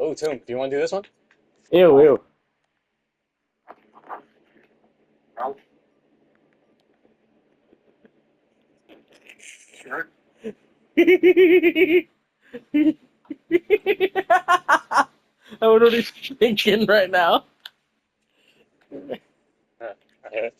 Oh, Toom, do you want to do this one? Ew, ew. Sure. I wonder what he's thinking right now. Okay.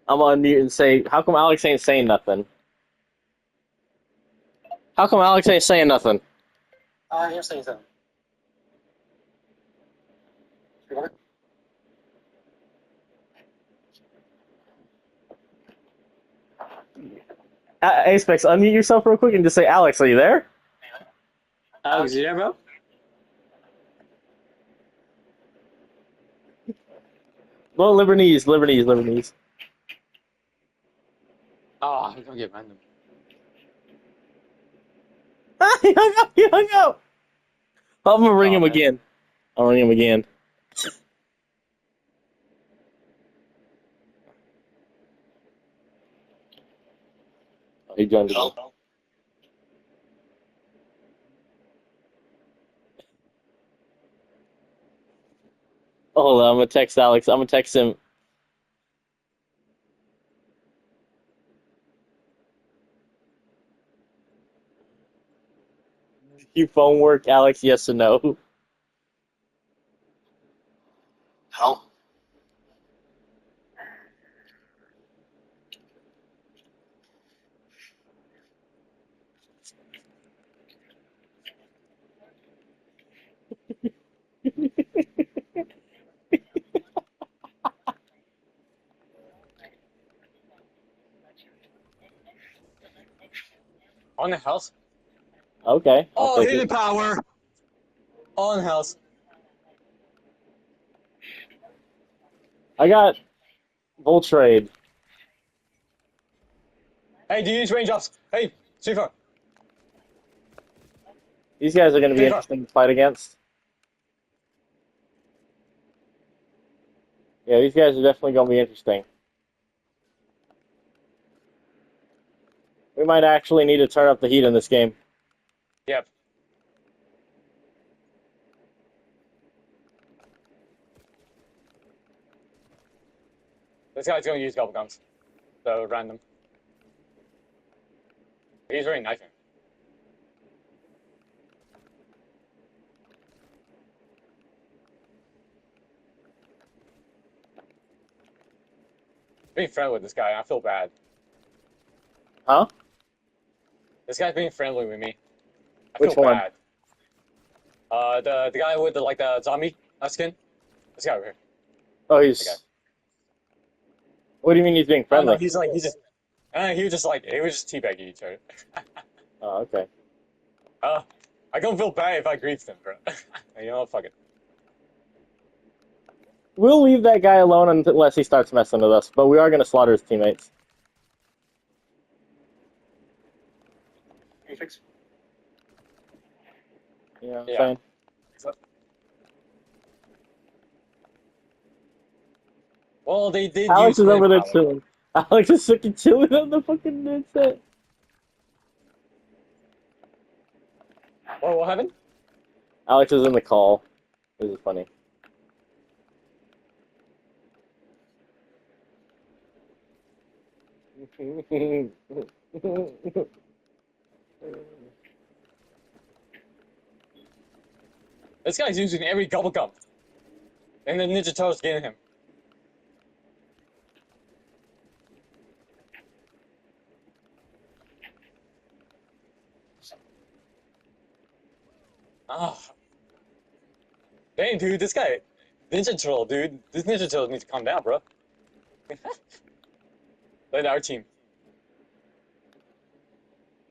I'm on mute and say, how come Alex ain't saying nothing? How come Alex ain't saying nothing? You're saying something. Sure. Apex, unmute yourself real quick and just say, Alex, are you there? Alex, you there, bro? Well, Libanese, Libanese, Libanese. Oh, I'm gonna get random. He hung up, he hung up. I'm gonna ring Oh, him man. again. I'll ring him again. Oh, he joined again. Hold on, I'm gonna text Alex. I'm gonna text him. You phone work, Alex? Yes or no? How? On the house? Okay, I'll Oh, take hidden it. power! On house. I got Voltrade. Hey, do you use range ups? Hey, Shifa! These guys are gonna be Shifa! interesting to fight against. Yeah, these guys are definitely gonna be interesting. We might actually need to turn up the heat in this game. Yep. This guy's gonna use gobble guns. So, random. He's really knifing. Being friendly with this guy, I feel bad. Huh? This guy's being friendly with me. I Which feel one? bad. The guy with the zombie skin. This guy over here. Oh, Okay. he's. What do you mean he's being Oh no, friendly? he's just. He was just teabagging each other. Oh, okay. I don't feel bad if I grief them, bro. You know, fuck it. We'll leave that guy alone unless he starts messing with us, but we are gonna slaughter his teammates. Matrix. You know what I'm Yeah. saying? So- well, they did Alex use is hidden over there power. chilling. Alex is fucking chilling on the fucking headset. What happened? Alex is in the call. This is funny. This guy's using every gobble gum, and the Ninja Turtle's getting him. Ah, dang, dude, this guy, Ninja Turtle, dude, this Ninja Turtle needs to calm down, bro. Like our team.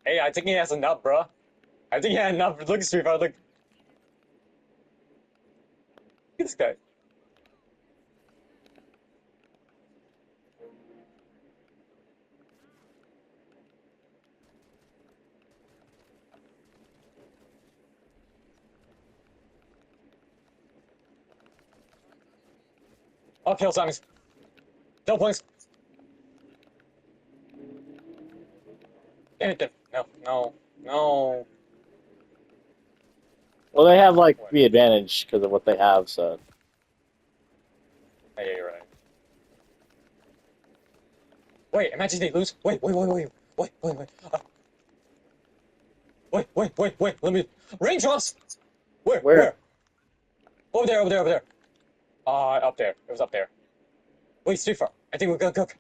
Hey, I think he has enough, bro. I think he had enough. Look at Street Fighter. Look at this guy. Uphill, Simons. Double points. Damn it, no, no, no. Well, they have like the advantage because of what they have. So Yeah, you're right. Wait, imagine they lose. Wait. Wait. Let me. Raindrops. Where? Where? Over there. Up there. It was up there. Wait, Street Far. I think we're gonna cook.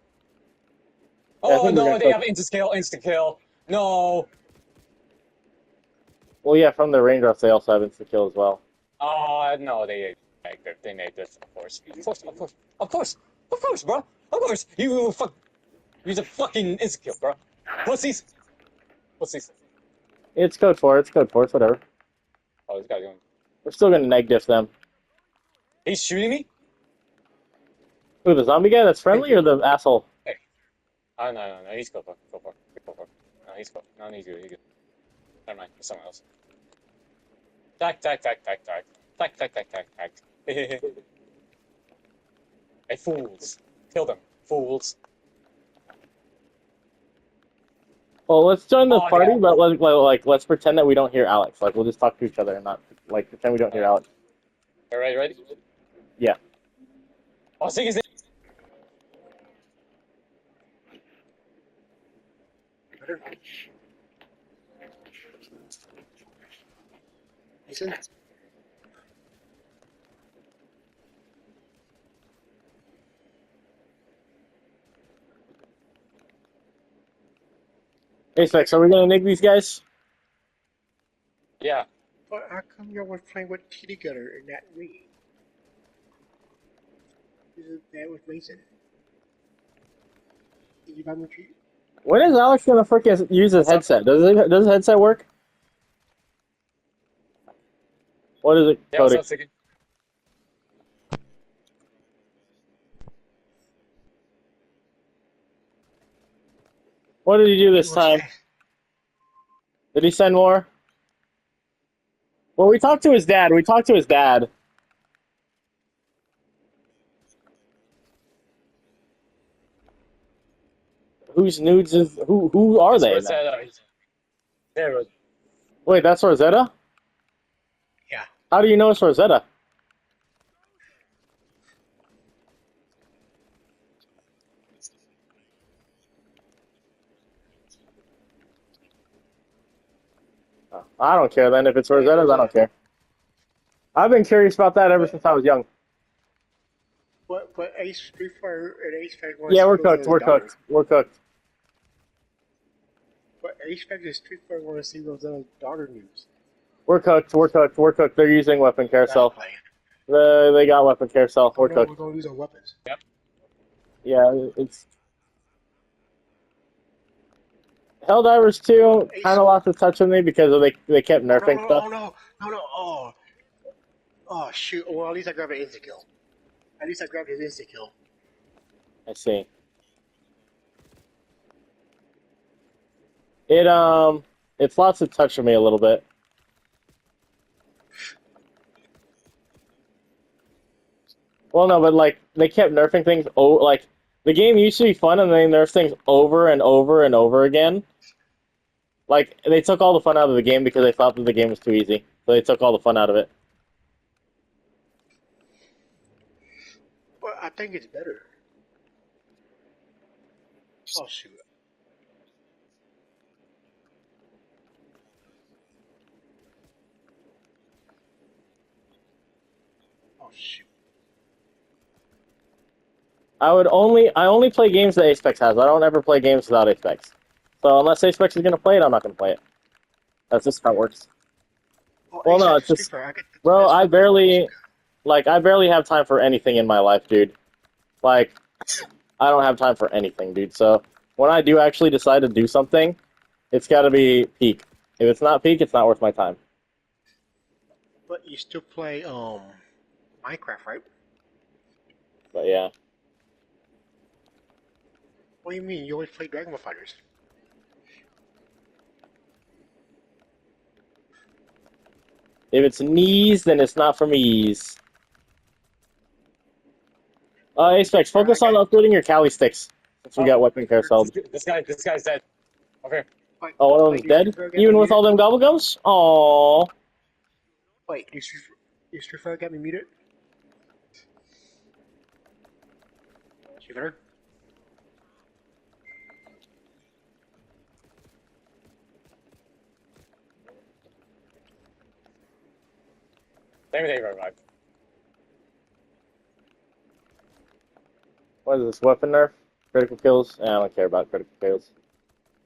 Yeah, I Oh think we're no, gonna they cook. have insta kill. No. Well, yeah, from the raindrops they also have insta kill as well. No, they made this, of course, bro. Of course. Use a fucking insta kill, bro. Pussies. It's code 4. It's code 4. It's whatever. Oh, this guy's going. We're still gonna neg diff them. He's shooting me. Who, the zombie guy that's friendly or the asshole? Oh no, he's go for. No, he's go. No, he's good. Never mind, it's someone else. Tack. Hey, fools. Kill them, fools. Well, let's join the Oh, party, yeah. but let's pretend that we don't hear Alex. Like, we'll just talk to each other and not like pretend we don't hear Alex. Alright, ready? Yeah. Oh, sing his name. Mason? Hey, Specs, are we gonna nig these guys? Yeah. But how come y'all was playing with TD Gutter in that league? This is bad with Mason. Did you buy me treat? When is Alex gonna frickin' use his headset? Does his headset work? What is it, Yeah, what's Cody? up, Siggy? What did he do this time? Did he send more? Well, we talked to his dad. Whose nudes is who are they? What's that? There it was. Wait, that's Rosetta? Yeah. How do you know it's Rosetta? Oh, I don't care then. If it's Rosetta's, I don't care. I've been curious about that ever since I was young. But Ace Street Fighter and Ace Fact Yeah, we're cooked. We're cooked. But Ace Fact and Street Fighter want to see Rosetta's daughter news. We're cooked. They're using weapon carousel. They got weapon carousel. We're cooked. We're going to use our weapons. Yeah, it's Helldivers 2 kind of lost a touch with me because they kept nerfing stuff. No. Oh, shoot. Well, at least I grabbed an insta-kill. At least I grabbed his insta-kill. I see. It's lost a touch with me a little bit. Well, no, but like they kept nerfing things. Like the game used to be fun, and they nerf things over and over and over again. Like they took all the fun out of the game because they thought that the game was too easy. So they took all the fun out of it. Well, I think it's better. Oh, shoot. Oh, shoot. I only play games that Apex has. I don't ever play games without Apex. So unless Apex is gonna play it, I'm not gonna play it. That's just how it works. Well, no, it's just, bro, I barely have time for anything in my life, dude. Like, I don't have time for anything, dude. So when I do actually decide to do something, it's got to be peak. If it's not peak, it's not worth my time. But you still play Minecraft, right? But yeah. What do you mean? You always play Dragon Ball Fighters? If it's knees, then it's not for me's. Apex, focus on upgrading your Cali sticks. Since we got weapon carousel. This guy's dead. Okay. Wait, Oh, one of them's dead? Even with all them gobblegums? Aww. Wait, you Street Fighter got me muted? Street Fighter? Let me take revive. What is this, weapon nerf? Critical kills? I don't care about critical kills.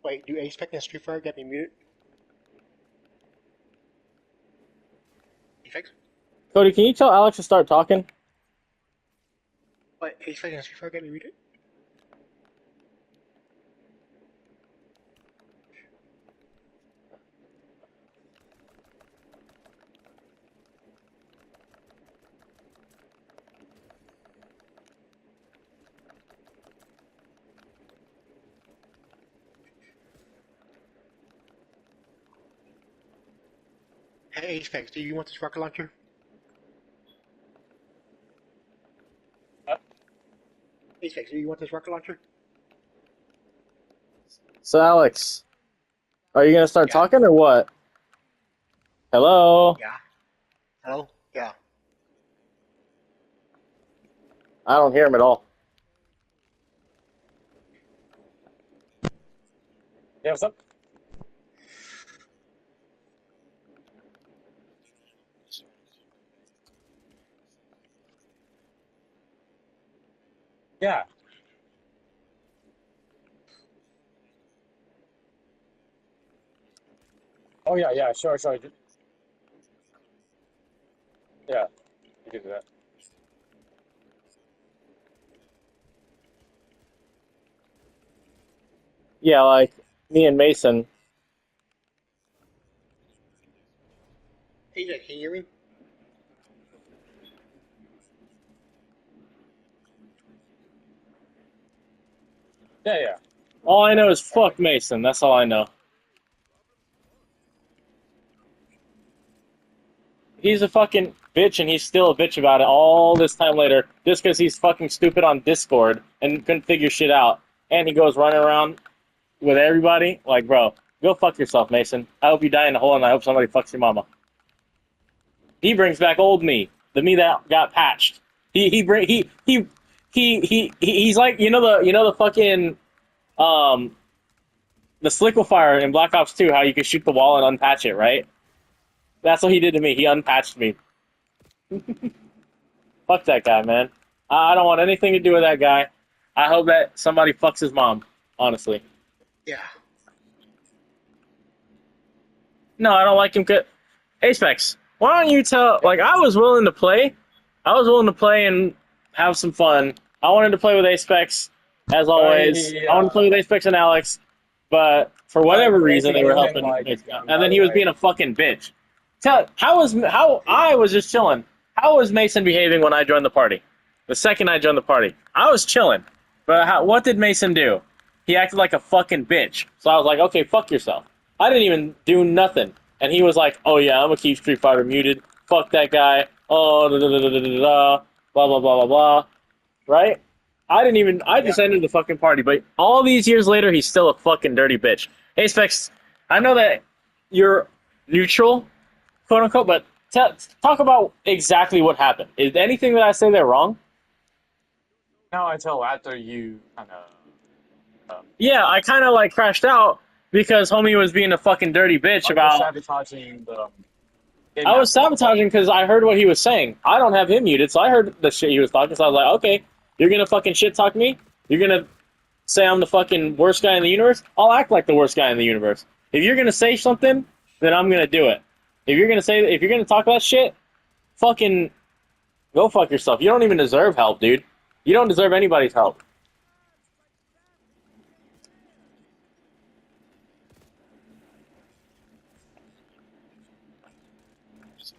Wait, do Ace and Street Fighter got me muted? Apex? Cody, can you tell Alex to start talking? Wait, Ace and Street Fighter got me muted? Hey, Apex, do you want this rocket launcher? Apex, do you want this rocket launcher? So, Alex, are you gonna start talking or what? Hello? Yeah. Hello? Yeah. I don't hear him at all. Yeah, what's up? Yeah. Oh yeah, sure. Yeah, you can do that. Yeah, like me and Mason. Apex, can you hear me? Yeah. All I know is fuck Mason. That's all I know. He's a fucking bitch, and he's still a bitch about it all this time later, just because he's fucking stupid on Discord and couldn't figure shit out. And he goes running around with everybody. Like, bro, go fuck yourself, Mason. I hope you die in a hole, and I hope somebody fucks your mama. He brings back old me, the me that got patched. He's like, you know the fucking the Sliquifier in Black Ops 2, how you can shoot the wall and unpatch it, right? That's what he did to me. He unpatched me. Fuck that guy, man. I don't want anything to do with that guy. I hope that somebody fucks his mom, honestly. Yeah. No, I don't like him. Apex, why don't you tell... Like, I was willing to play. I was willing to play and have some fun. I wanted to play with Apex, as always. I wanted to play with Apex and Alex, but for whatever reason, they were helping. And then he was being a fucking bitch. How I was just chilling. How was Mason behaving when I joined the party? The second I joined the party, I was chilling. But what did Mason do? He acted like a fucking bitch. So I was like, okay, fuck yourself. I didn't even do nothing. And he was like, oh yeah, I'm gonna keep Street Fighter muted. Fuck that guy. Oh, da da da da da da. Blah blah blah blah blah. Right? I just entered the fucking party. But all these years later, he's still a fucking dirty bitch. Hey, Specs, I know that you're neutral, quote unquote, but talk about exactly what happened. Is anything that I say there wrong? No, until after you kind of. Yeah, I kind of like crashed out because homie was being a fucking dirty bitch about sabotaging the. I was sabotaging because I heard what he was saying. I don't have him muted, so I heard the shit he was talking. So I was like, okay, you're gonna fucking shit talk me? You're gonna say I'm the fucking worst guy in the universe? I'll act like the worst guy in the universe. If you're gonna say something, then I'm gonna do it. If you're gonna talk that shit, fucking go fuck yourself. You don't even deserve help, dude. You don't deserve anybody's help.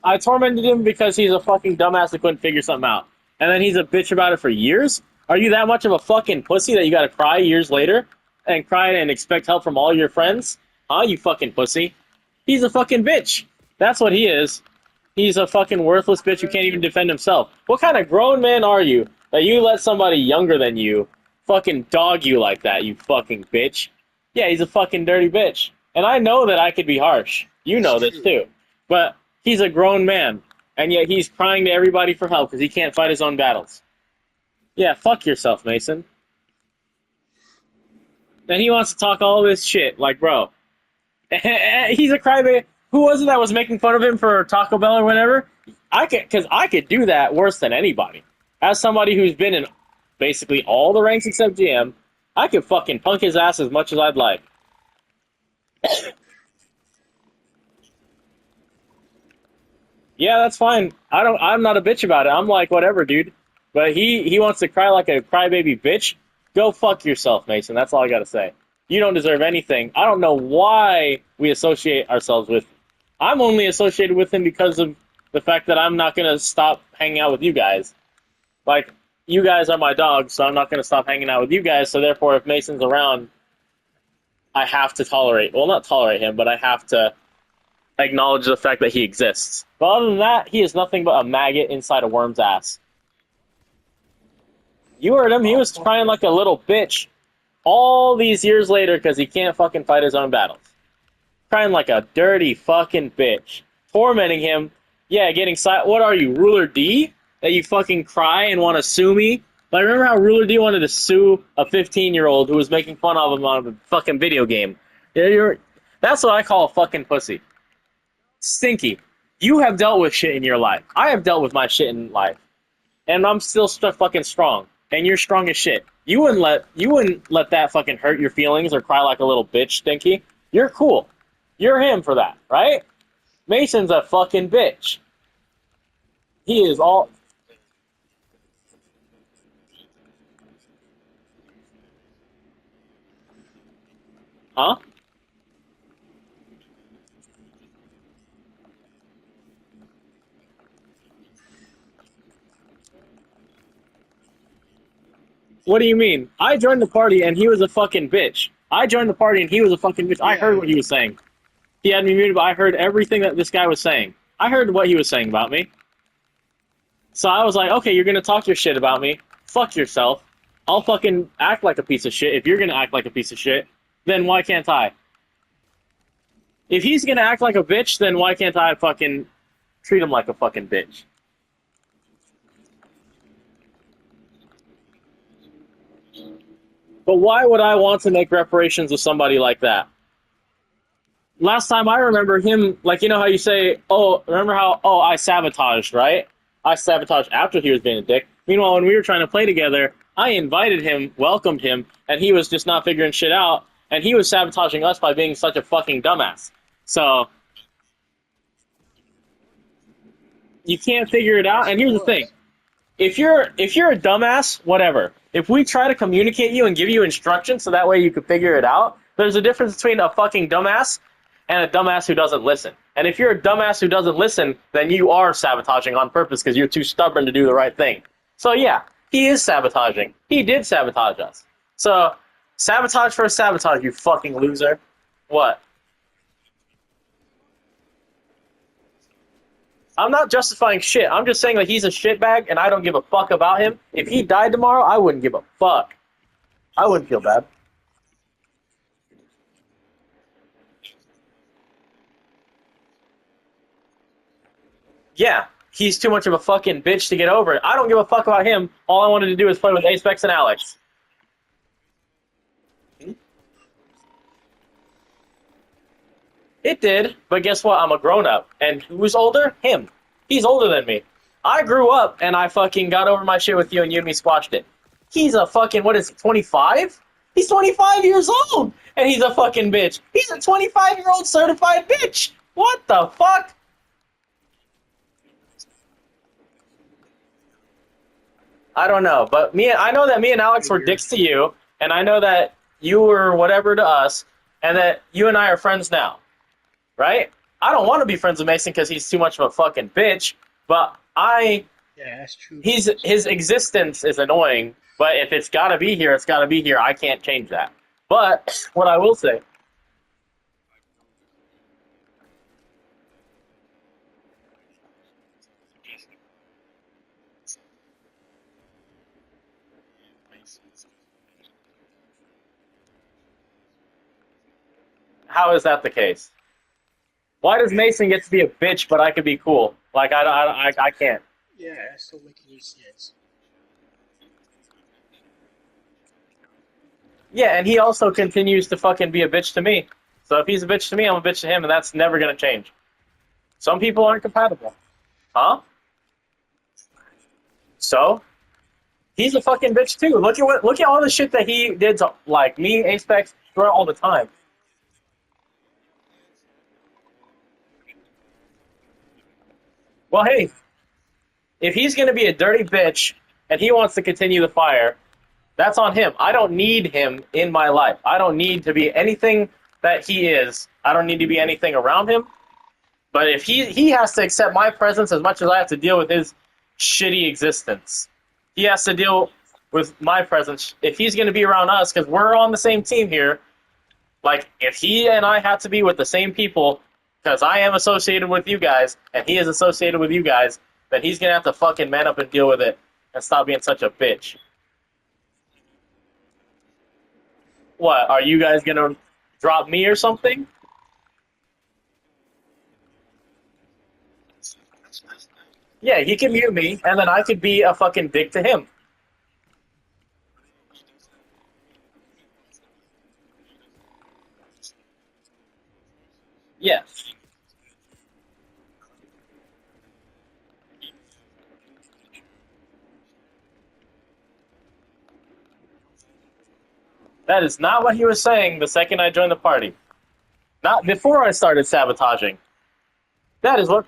I tormented him because he's a fucking dumbass that couldn't figure something out. And then he's a bitch about it for years? Are you that much of a fucking pussy that you gotta cry years later? And cry and expect help from all your friends? Huh, you fucking pussy? He's a fucking bitch. That's what he is. He's a fucking worthless bitch who can't even defend himself. What kind of grown man are you that you let somebody younger than you fucking dog you like that, you fucking bitch. Yeah, he's a fucking dirty bitch. And I know that I could be harsh. You know this too. But he's a grown man, and yet he's crying to everybody for help because he can't fight his own battles. Yeah, fuck yourself, Mason. And he wants to talk all this shit, like, bro. He's a crybaby. Who was it that was making fun of him for Taco Bell or whatever? Because I could do that worse than anybody. As somebody who's been in basically all the ranks except GM, I could fucking punk his ass as much as I'd like. Yeah, that's fine. I'm not a bitch about it. I'm like, whatever, dude. But he wants to cry like a crybaby bitch. Go fuck yourself, Mason. That's all I gotta say. You don't deserve anything. I don't know why we associate ourselves with. I'm only associated with him because of the fact that I'm not gonna stop hanging out with you guys. Like, you guys are my dogs, so I'm not gonna stop hanging out with you guys. So therefore, if Mason's around, I have to tolerate. Well, not tolerate him, but I have to acknowledge the fact that he exists. But other than that, he is nothing but a maggot inside a worm's ass. You heard him. He was crying like a little bitch all these years later because he can't fucking fight his own battles. Crying like a dirty fucking bitch. Tormenting him. Yeah, getting what are you, Ruler D? That you fucking cry and want to sue me? Like, remember how Ruler D wanted to sue a 15-year-old who was making fun of him on a fucking video game? Yeah, that's what I call a fucking pussy. Stinky. You have dealt with shit in your life. I have dealt with my shit in life. And I'm still fucking strong. And you're strong as shit. You wouldn't let that fucking hurt your feelings or cry like a little bitch, Stinky. You're cool. You're him for that, right? Mason's a fucking bitch. He is all... Huh? What do you mean? I joined the party and he was a fucking bitch. I joined the party and he was a fucking bitch. I heard what he was saying. He had me muted, but I heard everything that this guy was saying. I heard what he was saying about me. So I was like, okay, you're gonna talk your shit about me. Fuck yourself. I'll fucking act like a piece of shit. If you're gonna act like a piece of shit, then why can't I? If he's gonna act like a bitch, then why can't I fucking treat him like a fucking bitch? But why would I want to make reparations with somebody like that? Last time I remember him, like, you know how you say, oh, remember how, oh, I sabotaged, right? I sabotaged after he was being a dick. Meanwhile, when we were trying to play together, I invited him, welcomed him, and he was just not figuring shit out, and he was sabotaging us by being such a fucking dumbass. So, you can't figure it out, and here's the thing. If you're a dumbass, whatever. If we try to communicate you and give you instructions so that way you can figure it out, there's a difference between a fucking dumbass and a dumbass who doesn't listen. And if you're a dumbass who doesn't listen, then you are sabotaging on purpose because you're too stubborn to do the right thing. So yeah, he is sabotaging. He did sabotage us. So, sabotage for a sabotage, you fucking loser. What? I'm not justifying shit. I'm just saying that he's a shitbag and I don't give a fuck about him. If he died tomorrow, I wouldn't give a fuck. I wouldn't feel bad. Yeah, he's too much of a fucking bitch to get over it. I don't give a fuck about him. All I wanted to do was play with Apex and Alex. It did, but guess what? I'm a grown-up. And who's older? Him. He's older than me. I grew up and I fucking got over my shit with you and you and me squashed it. He's a fucking, what is he, 25? He's 25 years old and he's a fucking bitch. He's a 25-year-old certified bitch. What the fuck? I don't know, but I know that me and Alex were dicks to you, and I know that you were whatever to us, and that you and I are friends now. Right? I don't want to be friends with Mason because he's too much of a fucking bitch, but Yeah, that's true. his existence is annoying, but if it's gotta be here, it's gotta be here. I can't change that. But what I will say, How is that the case? Why does Mason get to be a bitch, but I could be cool? Like I can't. Yeah, that's still making any sense. Yeah, and he also continues to fucking be a bitch to me. So if he's a bitch to me, I'm a bitch to him, and that's never gonna change. Some people aren't compatible. Huh? So? He's a fucking bitch too. Look at all the shit that he did to like me, Apex, throughout all the time. Well hey, if he's gonna be a dirty bitch and he wants to continue the fire, that's on him. I don't need him in my life. I don't need to be anything that he is. I don't need to be anything around him. But if he has to accept my presence as much as I have to deal with his shitty existence. He has to deal with my presence if he's going to be around us because we're on the same team here. Like if he and I have to be with the same people because I am associated with you guys and he is associated with you guys, then he's going to have to fucking man up and deal with it and stop being such a bitch. What, are you guys going to drop me or something? Yeah, he can mute me, and then I could be a fucking dick to him. Yes. That is not what he was saying the second I joined the party. Not before I started sabotaging. That is what...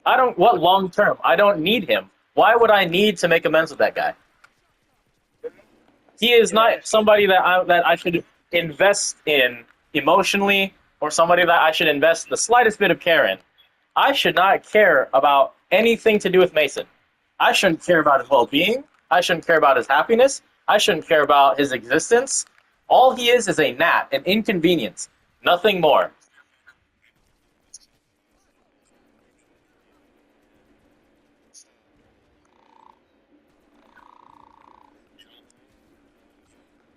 I don't... What long term? I don't need him. Why would I need to make amends with that guy? He is not somebody that I should invest in emotionally or somebody that I should invest the slightest bit of care in. I should not care about anything to do with Mason. I shouldn't care about his well-being. I shouldn't care about his happiness. I shouldn't care about his existence. All he is a gnat, an inconvenience, nothing more.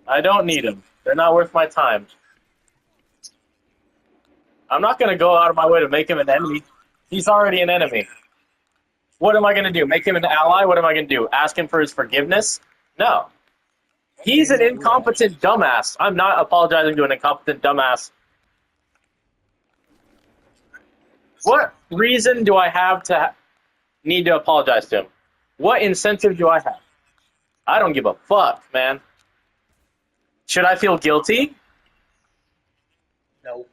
I don't need him. They're not worth my time. I'm not going to go out of my way to make him an enemy. He's already an enemy. What am I going to do? Make him an ally? What am I going to do? Ask him for his forgiveness? No. He's an incompetent dumbass. I'm not apologizing to an incompetent dumbass. What reason do I have to need to apologize to him? What incentive do I have? I don't give a fuck, man. Should I feel guilty? No.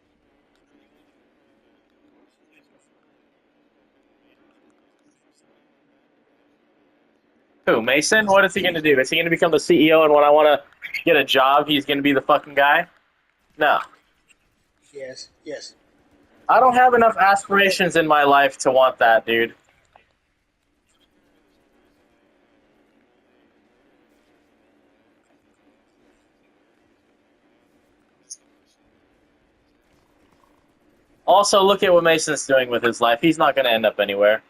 Who, Mason? What is he going to do? Is he going to become the CEO and when I want to get a job, he's going to be the fucking guy? No. Yes. Yes. I don't have enough aspirations in my life to want that, dude. Also, look at what Mason's doing with his life. He's not going to end up anywhere.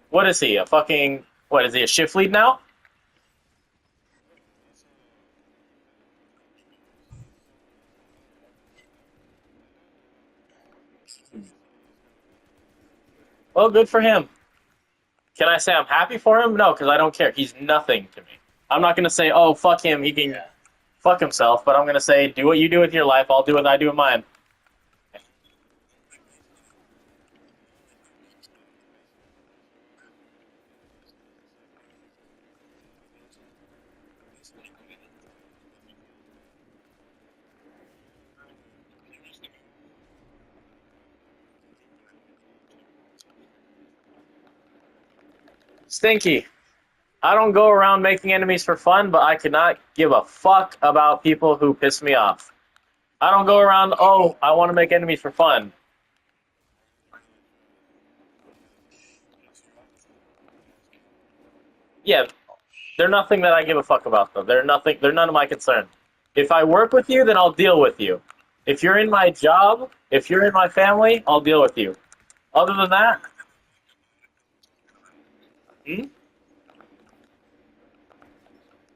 What is he? A fucking... What, is he a shift lead now? Well, good for him. Can I say I'm happy for him? No, because I don't care. He's nothing to me. I'm not going to say, oh, fuck him, he can fuck himself, but I'm going to say, do what you do with your life, I'll do what I do with mine. Stinky. I don't go around making enemies for fun, but I cannot give a fuck about people who piss me off. I don't go around, oh, I want to make enemies for fun. Yeah, they're nothing that I give a fuck about, though. They're none of my concern. If I work with you, then I'll deal with you. If you're in my job, if you're in my family, I'll deal with you. Other than that, hmm?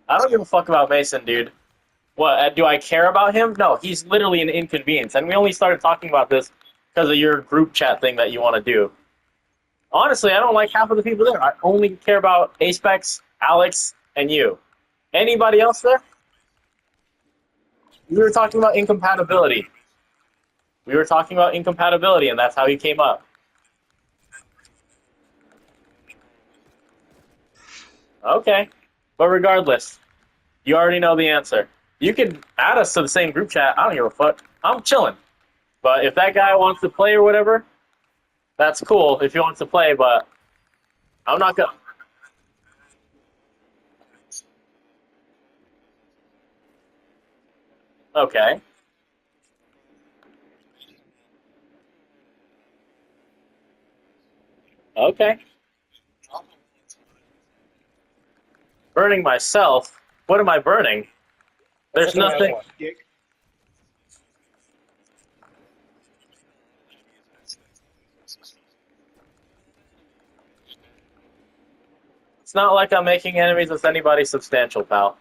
I don't give a fuck about Mason, dude. What, do I care about him? No, he's literally an inconvenience. And we only started talking about this because of your group chat thing that you want to do. Honestly, I don't like half of the people there. I only care about Aspex, Alex, and you. Anybody else there? We were talking about incompatibility. We were talking about incompatibility, and that's how he came up. Okay. But regardless, you already know the answer. You can add us to the same group chat. I don't give a fuck. I'm chilling. But if that guy wants to play or whatever, that's cool if he wants to play, but I'm not gonna. Okay. Okay. Burning myself? What am I burning? There's nothing. Dick. It's not like I'm making enemies with anybody substantial, pal.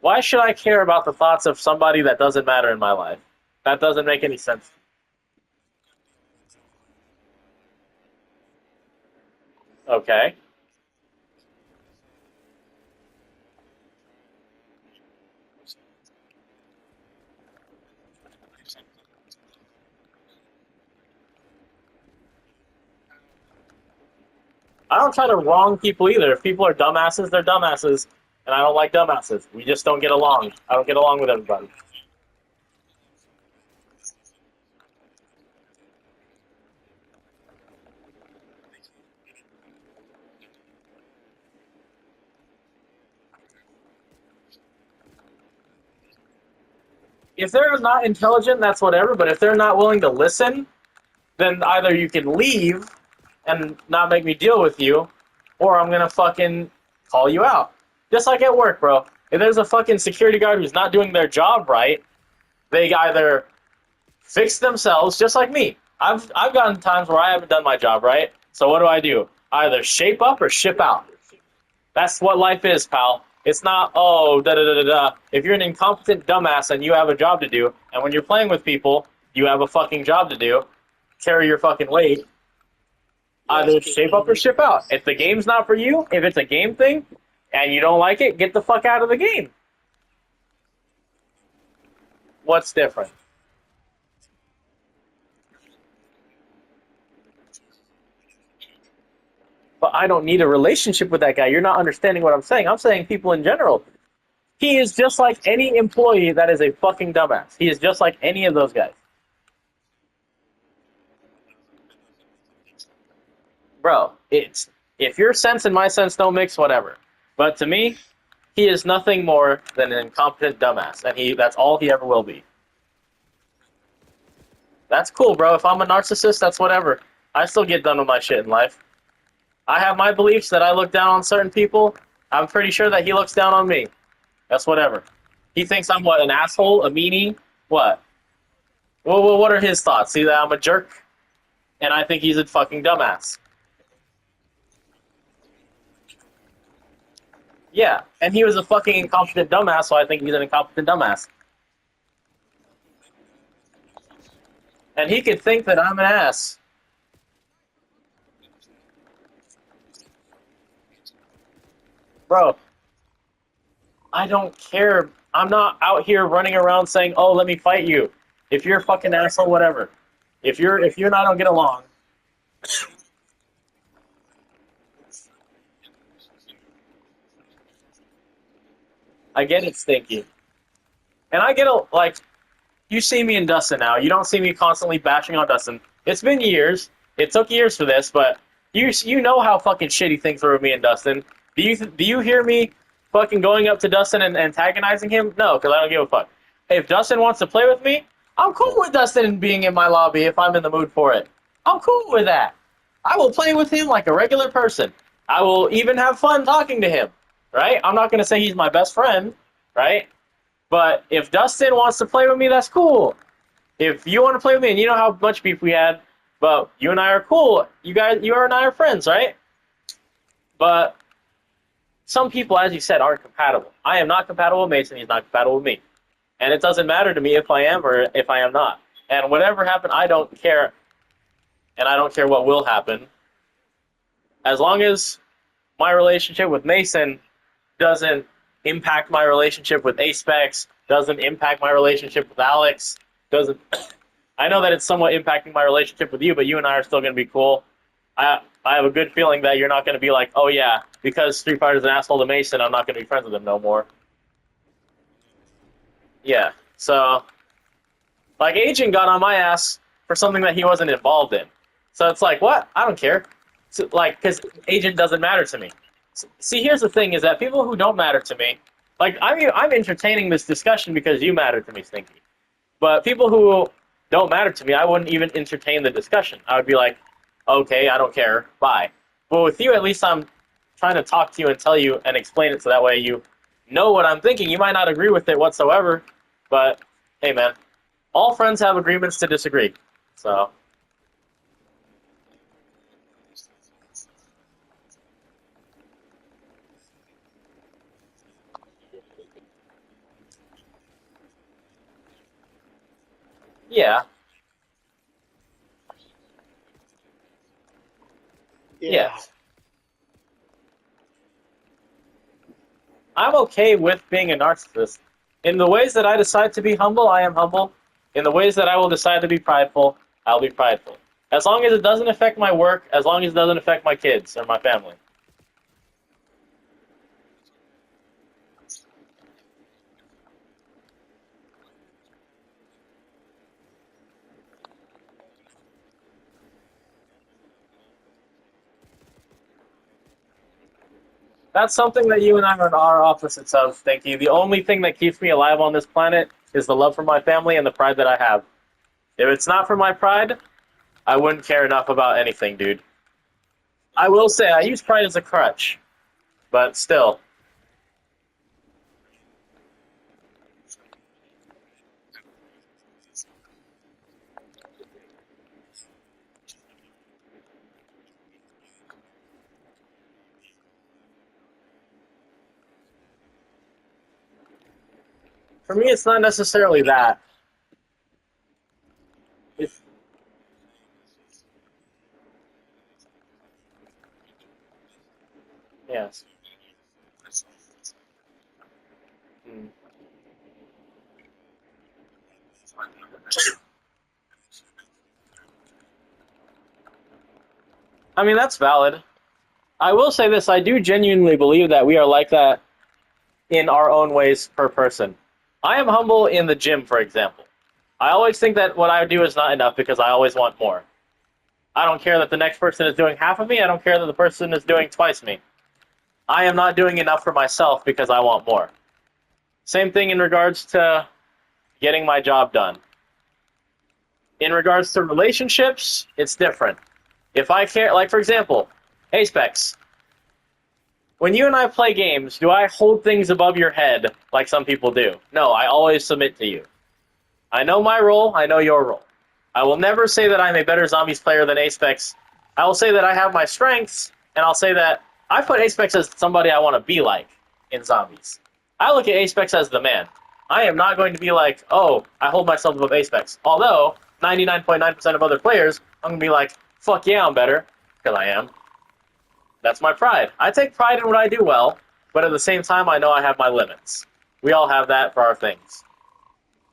Why should I care about the thoughts of somebody that doesn't matter in my life? That doesn't make any sense. Okay. I don't try to wrong people either. If people are dumbasses, they're dumbasses. And I don't like dumbasses. We just don't get along. I don't get along with everybody. If they're not intelligent, that's whatever. But if they're not willing to listen, then either you can leave and not make me deal with you, or I'm gonna fucking call you out. Just like at work, bro. If there's a fucking security guard who's not doing their job right, they either fix themselves, just like me. I've gotten times where I haven't done my job right. So what do? I either shape up or ship out. That's what life is, pal. It's not, oh, da da da da da. If you're an incompetent dumbass and you have a job to do, and when you're playing with people, you have a fucking job to do, carry your fucking weight, either shape up or ship out. If the game's not for you, if it's a game thing, and you don't like it, get the fuck out of the game. What's different? But I don't need a relationship with that guy. You're not understanding what I'm saying. I'm saying people in general. He is just like any employee that is a fucking dumbass. He is just like any of those guys. Bro, it's if your sense and my sense don't mix, whatever. But to me, he is nothing more than an incompetent dumbass, and that's all he ever will be. That's cool, bro. If I'm a narcissist, that's whatever. I still get done with my shit in life. I have my beliefs that I look down on certain people. I'm pretty sure that he looks down on me. That's whatever. He thinks I'm what, an asshole, a meanie? What? Well, what are his thoughts? See that I'm a jerk, and I think he's a fucking dumbass. Yeah, and he was a fucking incompetent dumbass, so I think he's an incompetent dumbass. And he could think that I'm an ass. Bro, I don't care. I'm not out here running around saying, "Oh, let me fight you." If you're a fucking asshole, whatever. If you and I don't get along, I get it, Stinky. And I get like you see me and Dustin now. You don't see me constantly bashing on Dustin. It's been years. It took years for this, but you know how fucking shitty things were with me and Dustin. Do you hear me fucking going up to Dustin and antagonizing him? No, because I don't give a fuck. If Dustin wants to play with me, I'm cool with Dustin being in my lobby if I'm in the mood for it. I'm cool with that. I will play with him like a regular person. I will even have fun talking to him, right? I'm not going to say he's my best friend, right? But if Dustin wants to play with me, that's cool. If you want to play with me, and you know how much beef we had, but you and I are cool. You and I are friends, right? But some people, as you said, aren't compatible. I am not compatible with Mason. He's not compatible with me. And it doesn't matter to me if I am or if I am not. And whatever happened, I don't care. And I don't care what will happen. As long as my relationship with Mason doesn't impact my relationship with Aspex, doesn't impact my relationship with Alex, doesn't. I know that it's somewhat impacting my relationship with you, but you and I are still going to be cool. I have a good feeling that you're not going to be like, oh yeah, because Street Fighter's an asshole to Mason, I'm not going to be friends with him no more. Yeah, so, like, Agent got on my ass for something that he wasn't involved in. So it's like, what? I don't care. So, like, because Agent doesn't matter to me. See, here's the thing, is that people who don't matter to me, like, I'm entertaining this discussion because you matter to me, Stinky. But people who don't matter to me, I wouldn't even entertain the discussion. I would be like, okay, I don't care, bye. But with you, at least I'm trying to talk to you and tell you and explain it so that way you know what I'm thinking. You might not agree with it whatsoever, but hey, man, all friends have agreements to disagree. So, yeah, Yeah. yeah. I'm okay with being a narcissist. In the ways that I decide to be humble, I am humble. In the ways that I will decide to be prideful, I'll be prideful. As long as it doesn't affect my work, as long as it doesn't affect my kids or my family. That's something that you and I are opposites of, Stinky. The only thing that keeps me alive on this planet is the love for my family and the pride that I have. If it's not for my pride, I wouldn't care enough about anything, dude. I will say, I use pride as a crutch, but still. For me, it's not necessarily that. It's, yes. Mm. I mean, that's valid. I will say this, I do genuinely believe that we are like that in our own ways per person. I am humble in the gym, for example. I always think that what I do is not enough because I always want more. I don't care that the next person is doing half of me. I don't care that the person is doing twice me. I am not doing enough for myself because I want more. Same thing in regards to getting my job done. In regards to relationships, it's different. If I care, like for example, hey Specs, when you and I play games, do I hold things above your head like some people do? No, I always submit to you. I know my role, I know your role. I will never say that I'm a better Zombies player than Aspex. I will say that I have my strengths, and I'll say that I put Aspex as somebody I want to be like in Zombies. I look at Aspex as the man. I am not going to be like, oh, I hold myself above Aspex. Although, 99.9% of other players, I'm going to be like, fuck yeah, I'm better, because I am. That's my pride. I take pride in what I do well, but at the same time, I know I have my limits. We all have that for our things.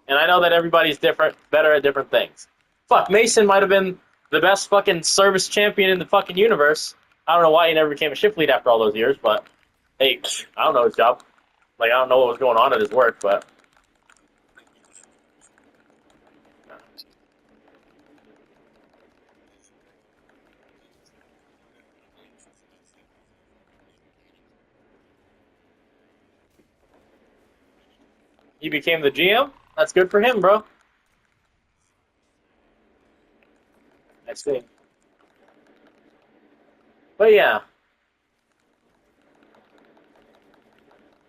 And I know that everybody's different, better at different things. Fuck, Mason might have been the best fucking service champion in the fucking universe. I don't know why he never became a shift lead after all those years, but hey, I don't know his job. Like, I don't know what was going on at his work, but he became the GM. That's good for him, bro. I see. But yeah,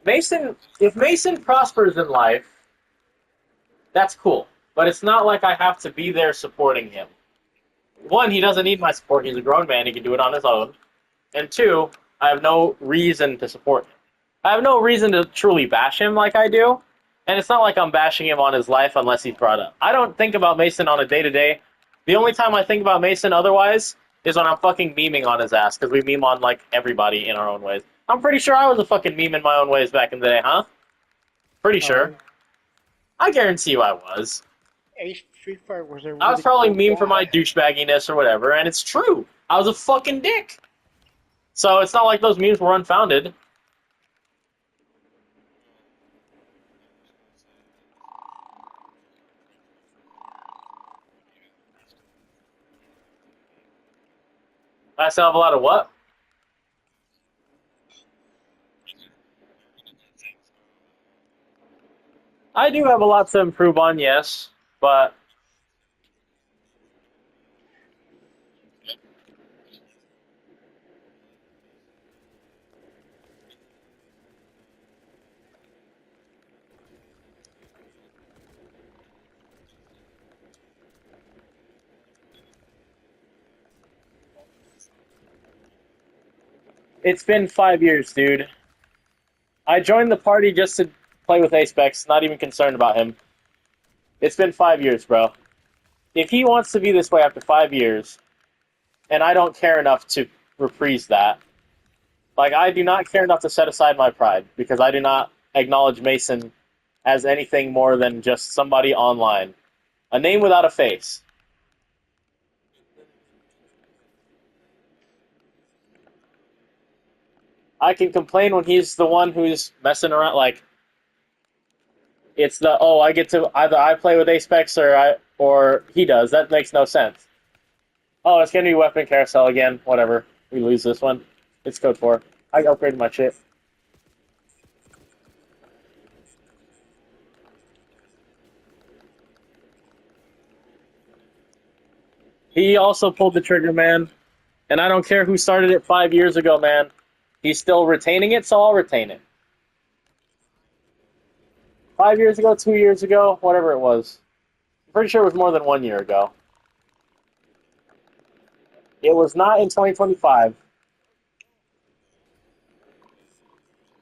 Mason. If Mason prospers in life, That's cool. But it's not like I have to be there supporting him. One, he doesn't need my support. He's a grown man. He can do it on his own. And two, I have no reason to support him. I have no reason to truly bash him like I do. And it's not like I'm bashing him on his life unless he's brought up. I don't think about Mason on a day-to-day. The only time I think about Mason otherwise is when I'm fucking memeing on his ass, because we meme on, like, everybody in our own ways. I'm pretty sure I was a fucking meme in my own ways back in the day, huh? Pretty sure. I guarantee you I was. Street Fighter was a really I was probably cool meme for my guy. douchebagginess or whatever, and it's true. I was a fucking dick. So it's not like those memes were unfounded. I still have a lot of what? I do have a lot to improve on, yes, but it's been 5 years, dude. I joined the party just to play with Acepex, not even concerned about him. It's been 5 years, bro. If he wants to be this way after 5 years, and I don't care enough to reprise that, like, I do not care enough to set aside my pride, because I do not acknowledge Mason as anything more than just somebody online. A name without a face. I can complain when he's the one who's messing around, like, it's the, oh, I get to, either I play with Acepex or he does. That makes no sense. Oh, it's gonna be weapon carousel again. Whatever. We lose this one. It's code 4. I upgraded my shit. He also pulled the trigger, man. And I don't care who started it 5 years ago, man. He's still retaining it, so I'll retain it. 5 years ago, 2 years ago, whatever it was. I'm pretty sure it was more than 1 year ago. It was not in 2025.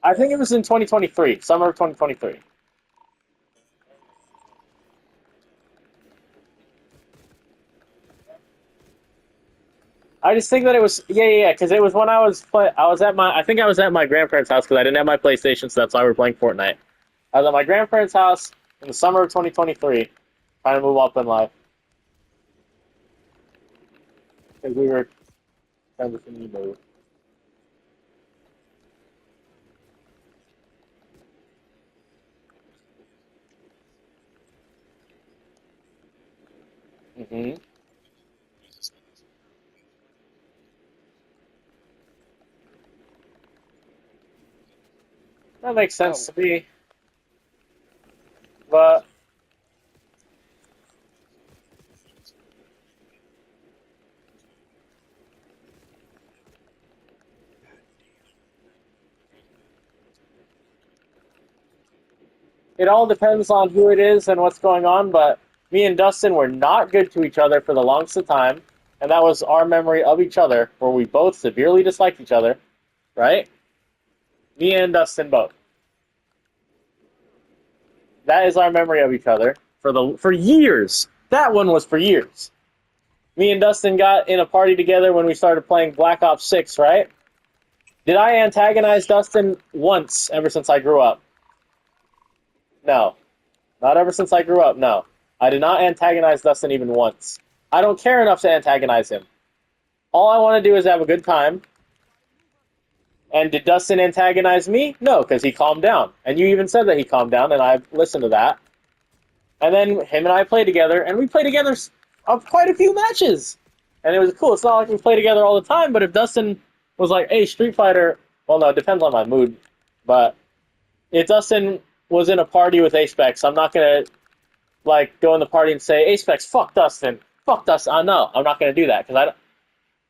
I think it was in 2023, summer of 2023. I just think that it was because it was when I think I was at my grandparents' house because I didn't have my PlayStation, so that's why we were playing Fortnite. I was at my grandparents' house in the summer of 2023, trying to move up in life because we were transitioning to move. Hmm. That makes sense to me, but it all depends on who it is and what's going on. But me and Dustin were not good to each other for the longest of time, and that was our memory of each other, where we both severely disliked each other, right? Me and Dustin both. That is our memory of each other for years. That one was for years. Me and Dustin got in a party together when we started playing Black Ops 6, right? Did I antagonize Dustin once ever since I grew up? No. Not ever since I grew up, no. I did not antagonize Dustin even once. I don't care enough to antagonize him. All I want to do is have a good time. And did Dustin antagonize me? No, because he calmed down. And you even said that he calmed down, and I listened to that. And then him and I played together, and we played together quite a few matches. And it was cool. It's not like we play together all the time, but if Dustin was like, hey, Street Fighter, well, no, it depends on my mood. But if Dustin was in a party with Acepex, I'm not going to like go in the party and say, Acepex, fuck Dustin. Fuck Dustin. No, I'm not going to do that, because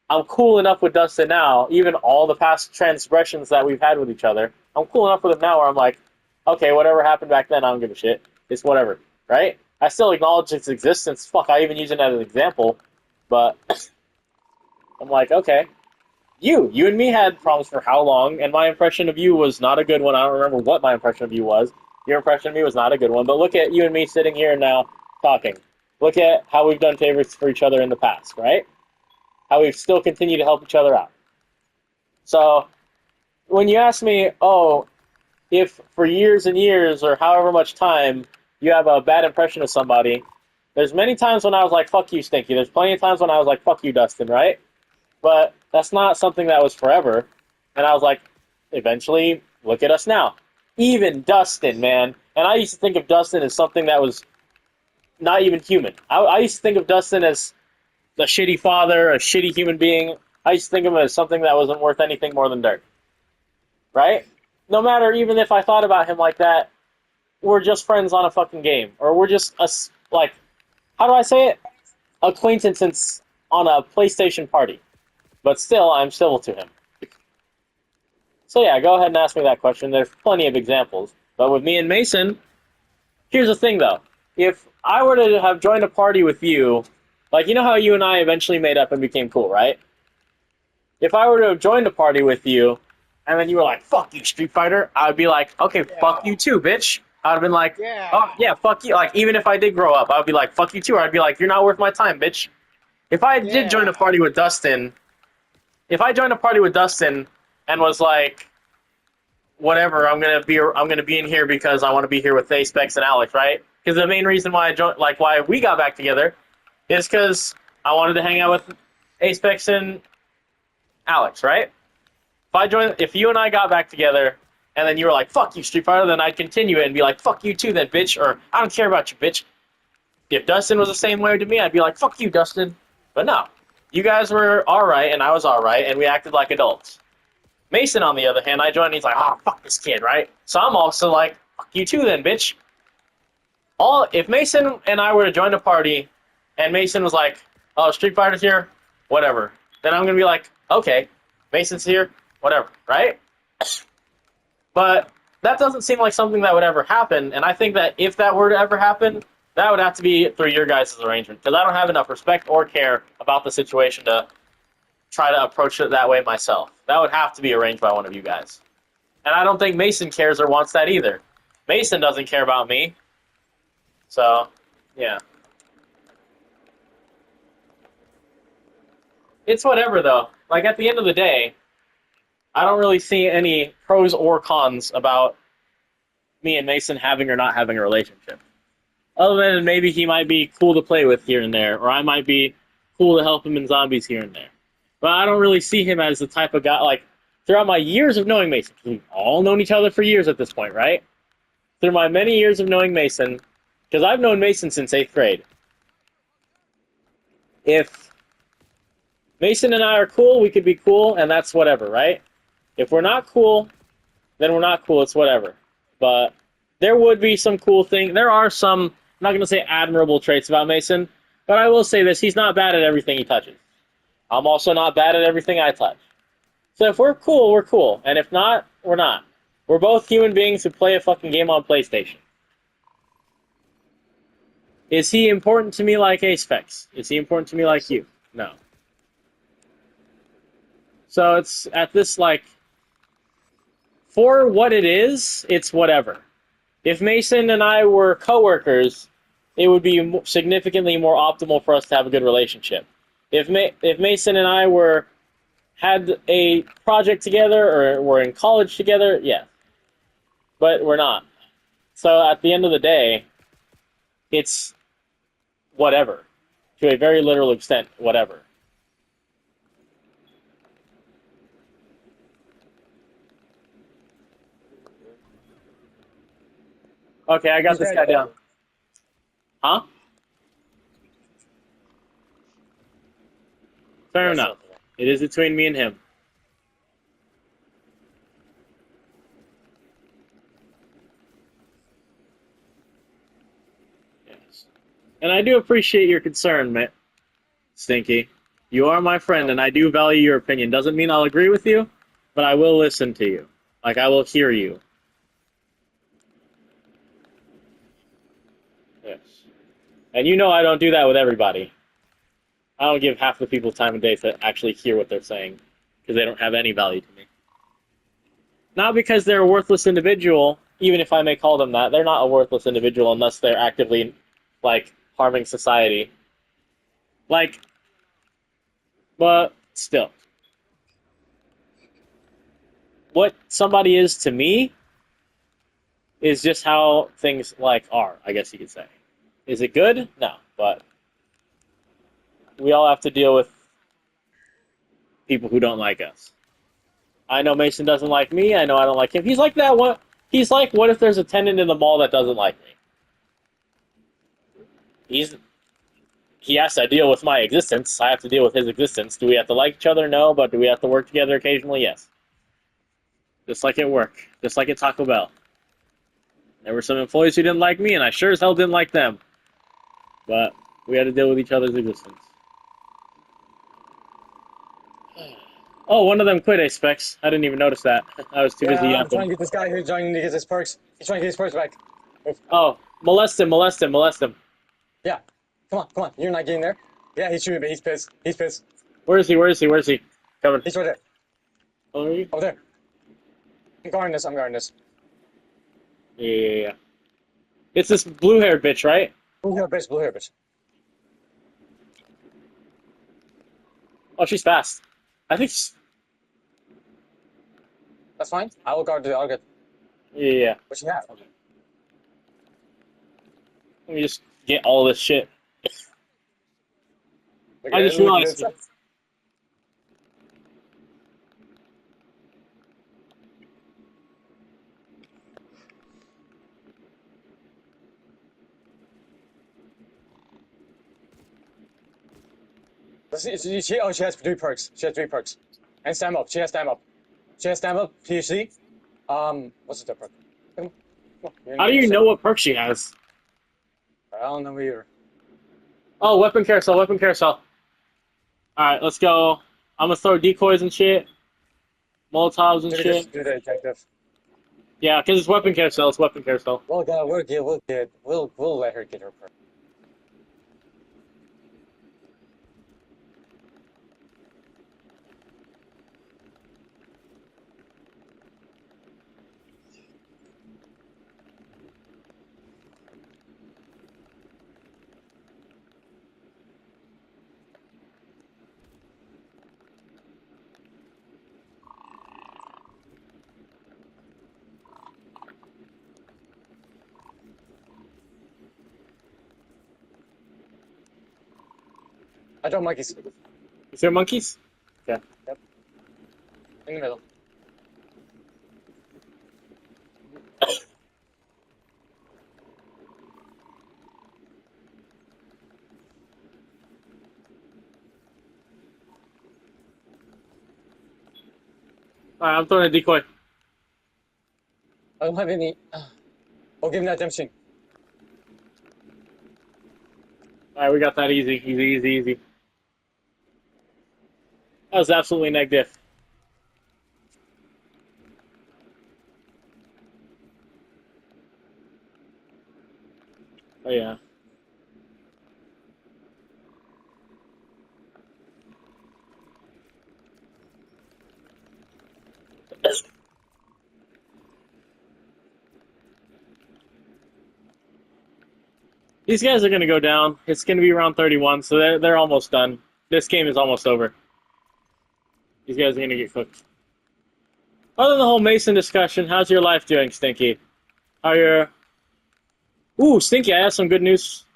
I'm cool enough with Dustin now, even all the past transgressions that we've had with each other. I'm cool enough with him now where I'm like, okay, whatever happened back then, I don't give a shit. It's whatever, right? I still acknowledge its existence. Fuck, I even use it as an example. But I'm like, okay. You and me had problems for how long, and my impression of you was not a good one. I don't remember what my impression of you was. Your impression of me was not a good one. But look at you and me sitting here now talking. Look at how we've done favors for each other in the past, right? How we've still continued to help each other out. So when you ask me, oh, if for years and years or however much time you have a bad impression of somebody, there's many times when I was like, fuck you, Stinky. There's plenty of times when I was like, fuck you, Dustin, right? But that's not something that was forever. And I was like, eventually, look at us now. Even Dustin, man. And I used to think of Dustin as something that was not even human. I used to think of Dustin as a shitty father, a shitty human being. I used to think of him as something that wasn't worth anything more than dirt. Right? No matter, even if I thought about him like that, we're just friends on a fucking game. Or we're just, like, how do I say it? Acquaintances on a PlayStation party. But still, I'm civil to him. So yeah, go ahead and ask me that question. There's plenty of examples. But with me and Mason, here's the thing though. If I were to have joined a party with you, like you know how you and I eventually made up and became cool, right? If I were to have joined a party with you, and then you were like, fuck you, Street Fighter, I would be like, okay, fuck you too, bitch. I would have been like, oh yeah, fuck you. Like, even if I did grow up, I would be like, fuck you too. Or I'd be like, you're not worth my time, bitch. If I did join a party with Dustin, and was like, whatever, I'm gonna be in here because I want to be here with Aspex and Alex, right? Because the main reason why I joined, like why we got back together, is because I wanted to hang out with Aspex and Alex, right? If you and I got back together, and then you were like, fuck you, Street Fighter, then I'd continue it and be like, fuck you too, then, bitch, or I don't care about you, bitch. If Dustin was the same way to me, I'd be like, fuck you, Dustin. But no. You guys were alright, and I was alright, and we acted like adults. Mason, on the other hand, I joined, and he's like, oh, fuck this kid, right? So I'm also like, fuck you too then, bitch. If Mason and I were to join a party, and Mason was like, oh, Street Fighter's here, whatever. Then I'm going to be like, okay, Mason's here, whatever, right? But that doesn't seem like something that would ever happen, and I think that if that were to ever happen, that would have to be through your guys' arrangement, because I don't have enough respect or care about the situation to try to approach it that way myself. That would have to be arranged by one of you guys. And I don't think Mason cares or wants that either. Mason doesn't care about me. So, yeah. It's whatever, though. Like, at the end of the day, I don't really see any pros or cons about me and Mason having or not having a relationship. Other than maybe he might be cool to play with here and there, or I might be cool to help him in zombies here and there. But I don't really see him as the type of guy, like, throughout my years of knowing Mason, we've all known each other for years at this point, right? Through my many years of knowing Mason, because I've known Mason since 8th grade. If Mason and I are cool, we could be cool, and that's whatever, right? If we're not cool, then we're not cool, it's whatever. But there would be some cool things. There are some, I'm not going to say admirable traits about Mason, but I will say this, he's not bad at everything he touches. I'm also not bad at everything I touch. So if we're cool, we're cool. And if not, we're not. We're both human beings who play a fucking game on PlayStation. Is he important to me like Aspex? Is he important to me like you? No. So it's at this, like, for what it is, it's whatever. If Mason and I were coworkers, it would be significantly more optimal for us to have a good relationship. If Mason and I had a project together or were in college together, yeah. But we're not. So at the end of the day, it's whatever. To a very literal extent, whatever. Okay, I got this guy down. Huh? Fair enough. It is between me and him. Yes. And I do appreciate your concern, Stinky. You are my friend, and I do value your opinion. Doesn't mean I'll agree with you, but I will listen to you. Like, I will hear you. Yes. And you know I don't do that with everybody. I don't give half the people time of day to actually hear what they're saying because they don't have any value to me. Not because they're a worthless individual, even if I may call them that. They're not a worthless individual unless they're actively, like, harming society. Like, but still. What somebody is to me is just how things, like, are, I guess you could say. Is it good? No, but we all have to deal with people who don't like us. I know Mason doesn't like me. I know I don't like him. He's like that one. He's like, what if there's a tenant in the mall that doesn't like me? He has to deal with my existence. I have to deal with his existence. Do we have to like each other? No, but do we have to work together occasionally? Yes. Just like at work. Just like at Taco Bell. There were some employees who didn't like me, and I sure as hell didn't like them. But we had to deal with each other's existence. Oh, one of them quit, Specs. I didn't even notice that. I was too busy Yeah, I'm yapping. trying to get this guy who's trying to get his perks. He's trying to get his perks back. Oh, molest him, molest him, molest him. Yeah. Come on, come on. You're not getting there. Yeah, he's shooting, but he's pissed. He's pissed. Where is he? Where is he? Where is he? Coming. He's right there. Oh, are you? Over there. I'm guarding this. I'm guarding this. Yeah. It's this blue-haired bitch, right? Blue hair bitch, blue hair bitch. Oh, she's fast. I think she's... That's fine. I will guard the target. Yeah. What you have? Let me just get all this shit. Look I at just it, look at realized... it. She has 3 perks. She has 3 perks. And stand up. She has stand up. She has stand up. PhD. What's the perk? Come on. Come on. How do you know what perk she has? I don't know either. Oh, weapon carousel, weapon carousel. Alright, let's go. I'm gonna throw decoys and shit. Molotovs and shit. Do the detective. Yeah, because it's weapon carousel, it's weapon carousel. We'll let her get her perk. I don't monkeys. Is there monkeys? Okay. Yep. In the middle. Alright, I'm throwing a decoy. I don't have any. Oh, give me that damn machine. Alright, we got that easy, easy, easy, easy. That was absolutely neg diff. Oh yeah. These guys are gonna go down. It's gonna be around 31, so they're almost done. This game is almost over. These guys are gonna get cooked. Other than the whole Mason discussion, how's your life doing, Stinky? How your... Ooh, Stinky, I have some good news.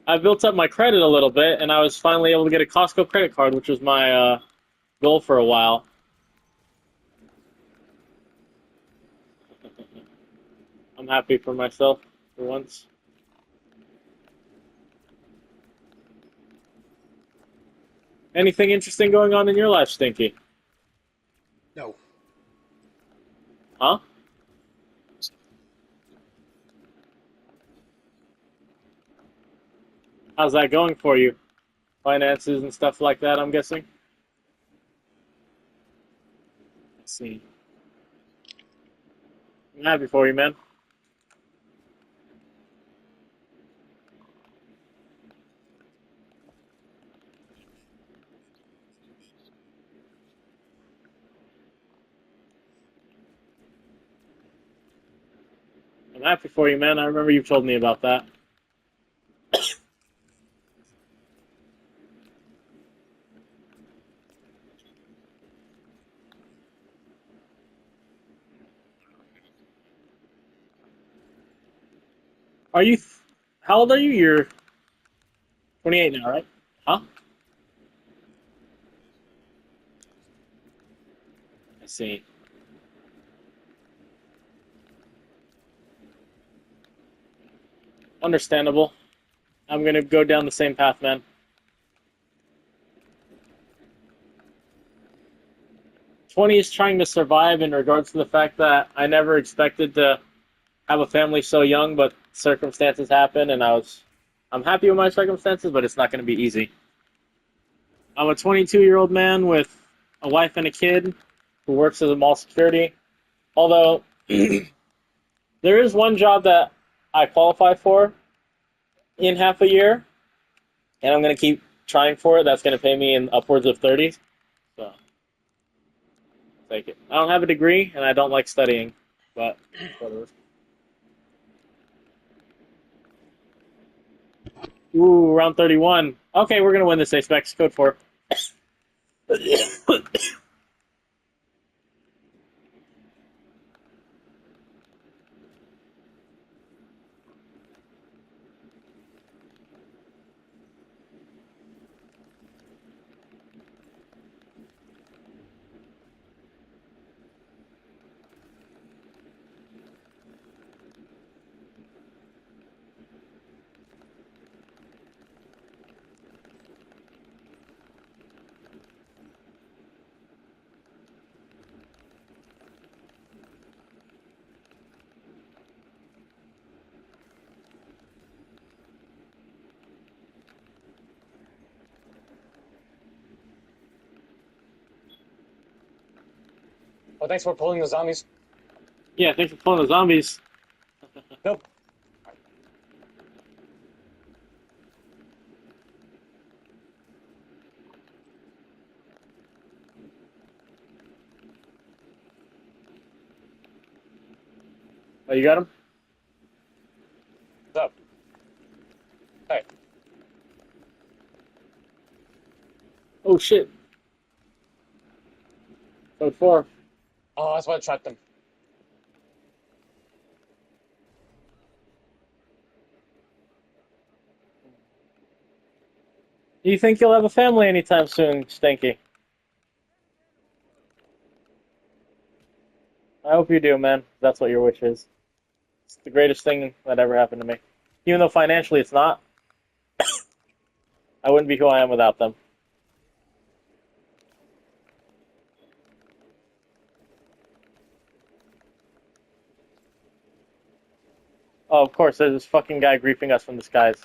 I built up my credit a little bit, and I was finally able to get a Costco credit card, which was my goal for a while. I'm happy for myself for once. Anything interesting going on in your life, Stinky? No. Huh? How's that going for you? Finances and stuff like that, I'm guessing? Let's see. I'm happy for you, man. I'm happy for you, man. I remember you told me about that. Are you? How old are you? You're 28 now, right? Huh? I see. Understandable. I'm gonna go down the same path, man. 20 is trying to survive in regards to the fact that I never expected to have a family so young, but circumstances happen, and I'm happy with my circumstances, but it's not going to be easy. I'm a 22-year-old man with a wife and a kid who works as a mall security. Although there is one job that I qualify for in half a year, and I'm going to keep trying for it. That's going to pay me in upwards of 30. So take it. I don't have a degree, and I don't like studying, but whatever. Ooh, round 31. Okay, we're going to win this Apex. Code 4. Oh, thanks for pulling the zombies. Yeah, thanks for pulling the zombies. Nope. Oh, you got him? What's up? Hey. Oh, shit. Code 4. Oh, that's why I trapped them. Do you think you'll have a family anytime soon, Stinky? I hope you do, man. That's what your wish is. It's the greatest thing that ever happened to me. Even though financially it's not, I wouldn't be who I am without them. Oh, of course, there's this fucking guy griefing us from the skies.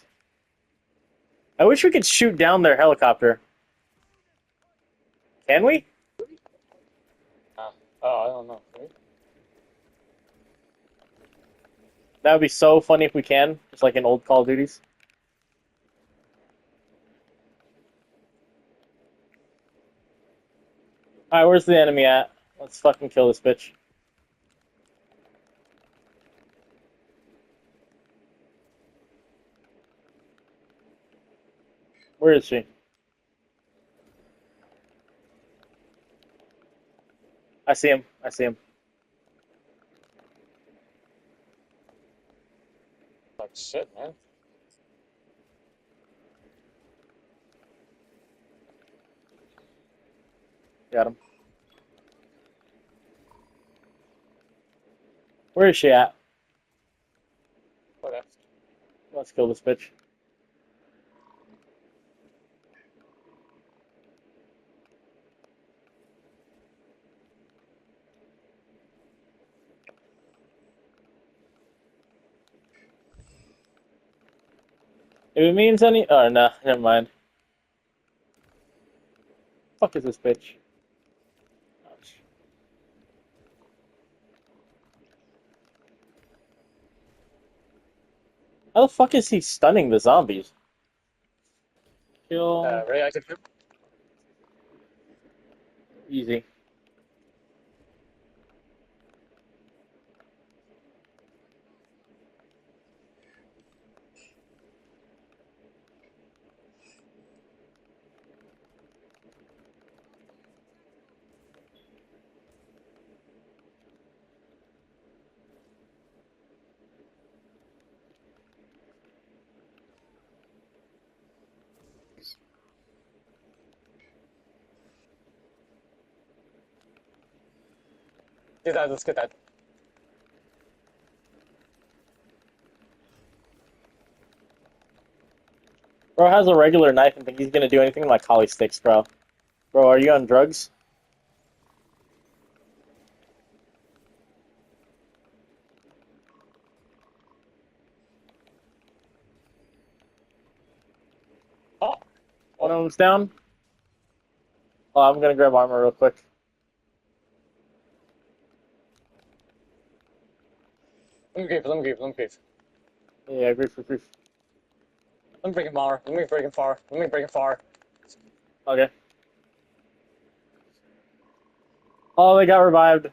I wish we could shoot down their helicopter. Can we? Oh, I don't know. Right? That would be so funny if we can, just like in old Call of Duties. Alright, where's the enemy at? Let's fucking kill this bitch. Where is she? I see him. I see him. Like shit, man. Got him. Where is she at? Whatever. Let's kill this bitch. If it means any... Oh, no. Never mind. Fuck is this bitch? How the fuck is he stunning the zombies? Kill... Radioactive poop. Easy. Get that. Let's get that. Bro has a regular knife and think he's gonna do anything like collie sticks, bro. Bro, are you on drugs? Oh, One of them's down. Oh, I'm gonna grab armor real quick. let me grief. Let me grief. Let me grief. Yeah, grief for grief. Let me break him far. Let me break him far. Let me break him far. Okay. Oh, they got revived.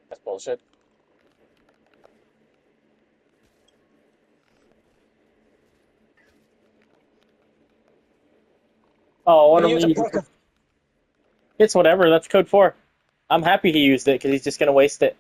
That's bullshit. Oh, one Let of me use them a uses perk. It's whatever. That's code 4. I'm happy he used it because he's just gonna waste it.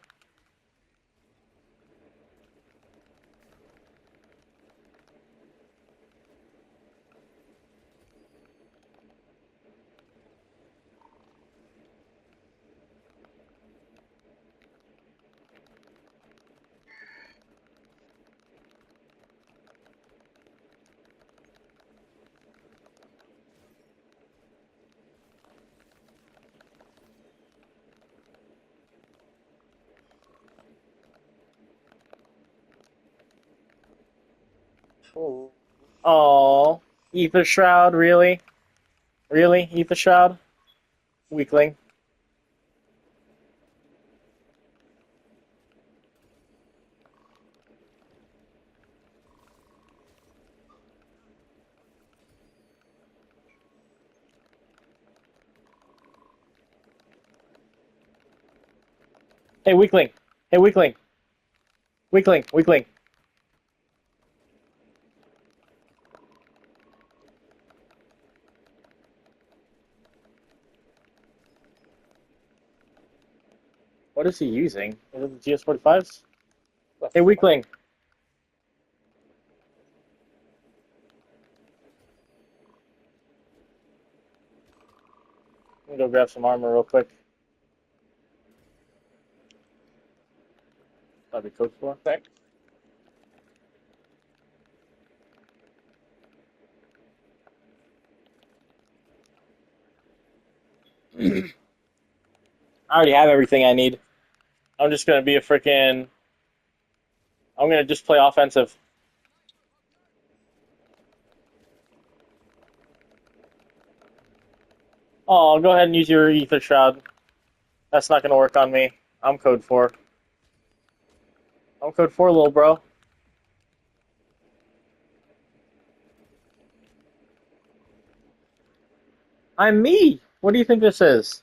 Ooh. Oh, Ether Shroud, really? Really, Ether Shroud? Weakling. Hey, weakling. Hey, weakling. Weakling, weakling. What is he using? Is it the GS45s? Hey, weakling. Let me go grab some armor real quick. That'd be code 4. Thank. I already have everything I need. I'm just gonna be a freaking. I'm gonna just play offensive. Oh, go ahead and use your Ether Shroud. That's not gonna work on me. I'm code 4. I'm code 4, little bro. I'm me. What do you think this is?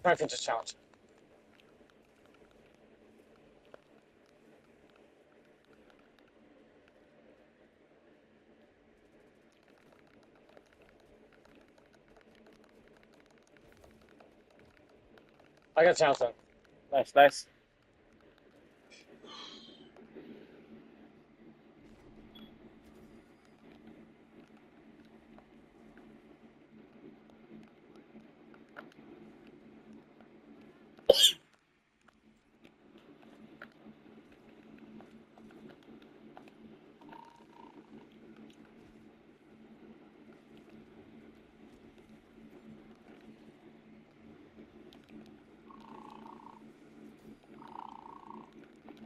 Time for this challenge. I got a challenge then. Nice, nice.